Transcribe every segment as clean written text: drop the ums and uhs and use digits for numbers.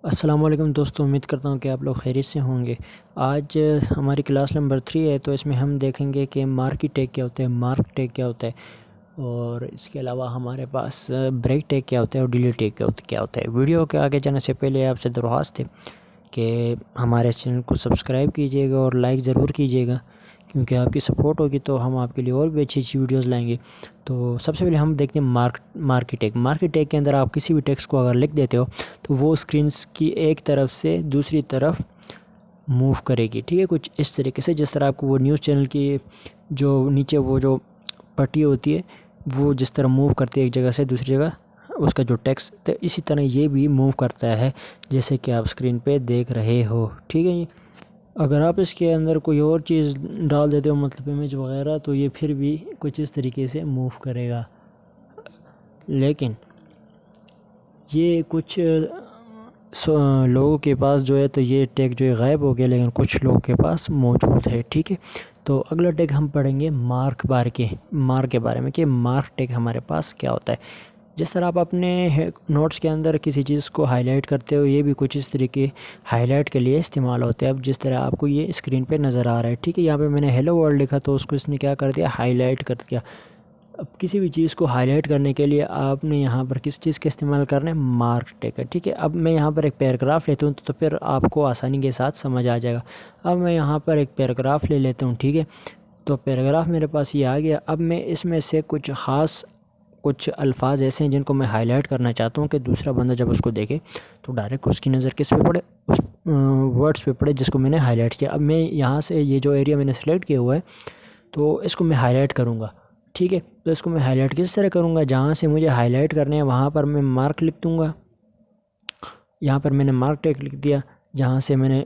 السلام علیکم دوستوں، امید کرتا ہوں کہ آپ لوگ خیریت سے ہوں گے۔ آج ہماری کلاس نمبر 3 ہے، تو اس میں ہم دیکھیں گے کہ مارکی ٹیگ کیا ہوتا ہے، مارک ٹیگ کیا ہوتا ہے، اور اس کے علاوہ ہمارے پاس بریک ٹیگ کیا ہوتا ہے اور ڈیلیٹ ٹیگ کیا ہوتا ہے۔ ویڈیو کے آگے جانے سے پہلے آپ سے درخواست ہے کہ ہمارے چینل کو سبسکرائب کیجیے گا اور لائک ضرور کیجیے گا، کیونکہ آپ کی سپورٹ ہوگی تو ہم آپ کے لیے اور بھی اچھی ویڈیوز لائیں گے۔ تو سب سے پہلے ہم دیکھتے ہیں مارکی ٹیگ کے اندر آپ کسی بھی ٹیکسٹ کو اگر لکھ دیتے ہو تو وہ اسکرینس کی ایک طرف سے دوسری طرف موو کرے گی، ٹھیک ہے، کچھ اس طریقے سے جس طرح آپ کو وہ نیوز چینل کی جو نیچے وہ جو پٹی ہوتی ہے وہ جس طرح موو کرتی ہے ایک جگہ سے دوسری جگہ اس کا جو ٹیکسٹ، تو اسی طرح یہ بھی موو کرتا ہے جیسے کہ آپ اسکرین پہ دیکھ رہے ہو، ٹھیک ہے جی۔ اگر آپ اس کے اندر کوئی اور چیز ڈال دیتے ہو، مطلب امیج وغیرہ، تو یہ پھر بھی کچھ اس طریقے سے موو کرے گا، لیکن یہ کچھ لوگوں کے پاس جو ہے تو یہ ٹیگ جو ہے غائب ہو گیا، لیکن کچھ لوگوں کے پاس موجود ہے، ٹھیک ہے۔ تو اگلا ٹیگ ہم پڑھیں گے مارک کے بارے میں کہ مارک ٹیگ ہمارے پاس کیا ہوتا ہے۔ جس طرح آپ اپنے نوٹس کے اندر کسی چیز کو ہائی لائٹ کرتے ہو، یہ بھی کچھ اس طریقے ہائی لائٹ کے لیے استعمال ہوتے ہیں۔ اب جس طرح آپ کو یہ اسکرین پہ نظر آ رہا ہے، ٹھیک ہے، یہاں پہ میں نے ہیلو ورلڈ لکھا تو اس کو اس نے کیا کر دیا، ہائی لائٹ کر دیا۔ اب کسی بھی چیز کو ہائی لائٹ کرنے کے لیے آپ نے یہاں پر کس چیز کا استعمال کرنا ہے، مارک ٹیگ کا، ٹھیک ہے۔ اب میں یہاں پر ایک پیراگراف لیتا ہوں تو پھر آپ کو آسانی کے ساتھ سمجھ آ جائے گا۔ اب میں یہاں پر ایک پیراگراف لے لیتا ہوں، ٹھیک ہے، تو پیراگراف میرے پاس یہ آ گیا۔ اب میں اس میں سے کچھ الفاظ ایسے ہیں جن کو میں ہائی لائٹ کرنا چاہتا ہوں کہ دوسرا بندہ جب اس کو دیکھے تو ڈائریکٹ اس کی نظر کس پہ پڑے، اس ورڈز پہ پڑے جس کو میں نے ہائی لائٹ کیا۔ اب میں یہاں سے یہ جو ایریا میں نے سلیکٹ کیا ہوا ہے تو اس کو میں ہائی لائٹ کروں گا، ٹھیک ہے۔ تو اس کو میں ہائی لائٹ کس طرح کروں گا، جہاں سے مجھے ہائی لائٹ کرنے ہیں وہاں پر میں مارک لکھ دوں گا۔ یہاں پر میں نے مارک ٹیگ لکھ دیا جہاں سے میں نے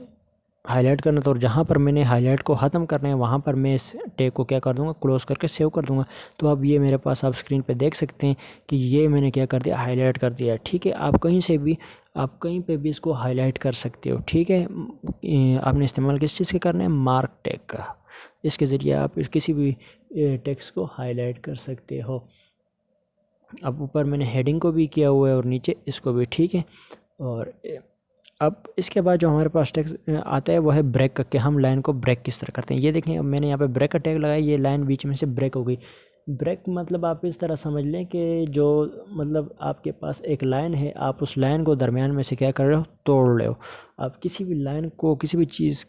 ہائی لائٹ کرنا تھا، اور جہاں پر میں نے ہائی لائٹ کو ختم کرنا ہے وہاں پر میں اس ٹیگ کو کیا کر دوں گا، کلوز کر کے سیو کر دوں گا۔ تو اب یہ میرے پاس آپ اسکرین پہ دیکھ سکتے ہیں کہ یہ میں نے کیا کر دیا، ہائی لائٹ کر دیا، ٹھیک ہے۔ آپ کہیں پہ بھی اس کو ہائی لائٹ کر سکتے ہو، ٹھیک ہے۔ آپ نے استعمال کس چیز کا کرنا ہے، مارک ٹیگ کا۔ اس کے ذریعے آپ کسی بھی ٹیکسٹ کو ہائی لائٹ کر سکتے ہو۔ اب اوپر میں نے ہیڈنگ کو بھی کیا ہوا ہے اور نیچے اس کو بھی، ٹھیک ہے۔ اور اب اس کے بعد جو ہمارے پاس ٹیکسٹ آتا ہے وہ ہے بریک کا، کہ ہم لائن کو بریک کس طرح کرتے ہیں۔ یہ دیکھیں، اب میں نے یہاں پہ بریک کا ٹیگ لگایا، یہ لائن بیچ میں سے بریک ہو گئی۔ بریک مطلب آپ اس طرح سمجھ لیں کہ جو مطلب آپ کے پاس ایک لائن ہے، آپ اس لائن کو درمیان میں سے کیا کر رہے ہو، توڑ رہے ہو۔ آپ کسی بھی لائن کو، کسی بھی چیز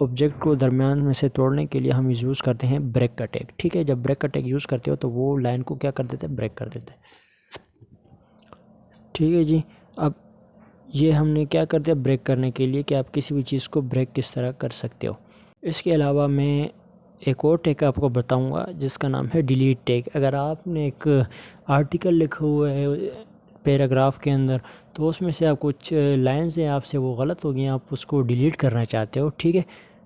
آبجیکٹ کو درمیان میں سے توڑنے کے لیے ہم یوز کرتے ہیں بریک کا ٹیگ، ٹھیک ہے۔ جب بریک کا ٹیگ یوز کرتے ہو تو وہ لائن کو کیا کر دیتے ہیں، بریک کر دیتے ہیں، ٹھیک ہے جی۔ اب یہ ہم نے کیا کر دیا بریک کرنے کے لیے، کہ آپ کسی بھی چیز کو بریک کس طرح کر سکتے ہو۔ اس کے علاوہ میں ایک اور ٹیگ آپ کو بتاؤں گا جس کا نام ہے ڈیلیٹ ٹیگ۔ اگر آپ نے ایک آرٹیکل لکھا ہوا ہے پیراگراف کے اندر، تو اس میں سے آپ کچھ لائنز ہیں آپ سے وہ غلط ہو گئی ہیں، آپ اس کو ڈیلیٹ کرنا چاہتے ہو، ٹھیک ہے۔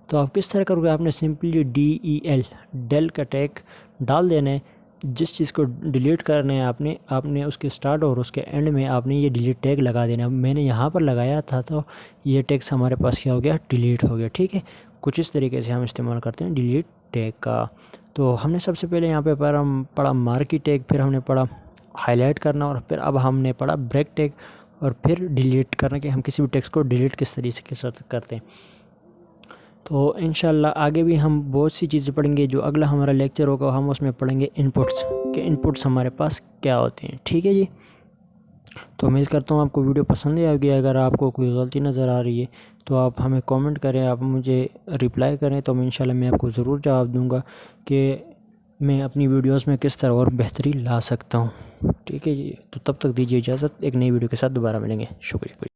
تو آپ کس طرح کرو گے، آپ نے سمپلی ڈیل کا ٹیگ ڈال دینا ہے۔ جس چیز کو ڈیلیٹ کرنا ہے آپ نے اس کے سٹارٹ اور اس کے اینڈ میں آپ نے یہ ڈیلیٹ ٹیگ لگا دینا ہے۔ میں نے یہاں پر لگایا تھا تو یہ ٹیگس ہمارے پاس کیا ہو گیا، ڈیلیٹ ہو گیا، ٹھیک ہے۔ کچھ اس طریقے سے ہم استعمال کرتے ہیں ڈیلیٹ ٹیگ کا۔ تو ہم نے سب سے پہلے یہاں پہ پڑھا مارکی ٹیگ، پھر ہم نے پڑھا ہائی لائٹ کرنا، اور پھر اب ہم نے پڑھا بریک ٹیگ، اور پھر ڈیلیٹ کرنا کہ ہم کسی بھی ٹیکسٹ کو ڈیلیٹ کس طریقے کے ساتھ کرتے ہیں۔ تو انشاءاللہ آگے بھی ہم بہت سی چیزیں پڑھیں گے۔ جو اگلا ہمارا لیکچر ہوگا ہم اس میں پڑھیں گے انپٹس، کہ انپٹس ہمارے پاس کیا ہوتے ہیں، ٹھیک ہے جی۔ تو امید کرتا ہوں آپ کو ویڈیو پسند آئے گی۔ اگر آپ کو کوئی غلطی نظر آ رہی ہے تو آپ ہمیں کامنٹ کریں، آپ مجھے رپلائی کریں، تو انشاءاللہ میں آپ کو ضرور جواب دوں گا کہ میں اپنی ویڈیوز میں کس طرح اور بہتری لا سکتا ہوں، ٹھیک ہے جی۔ تو تب تک دیجیے اجازت، ایک نئی ویڈیو کے ساتھ دوبارہ ملیں گے، شکریہ۔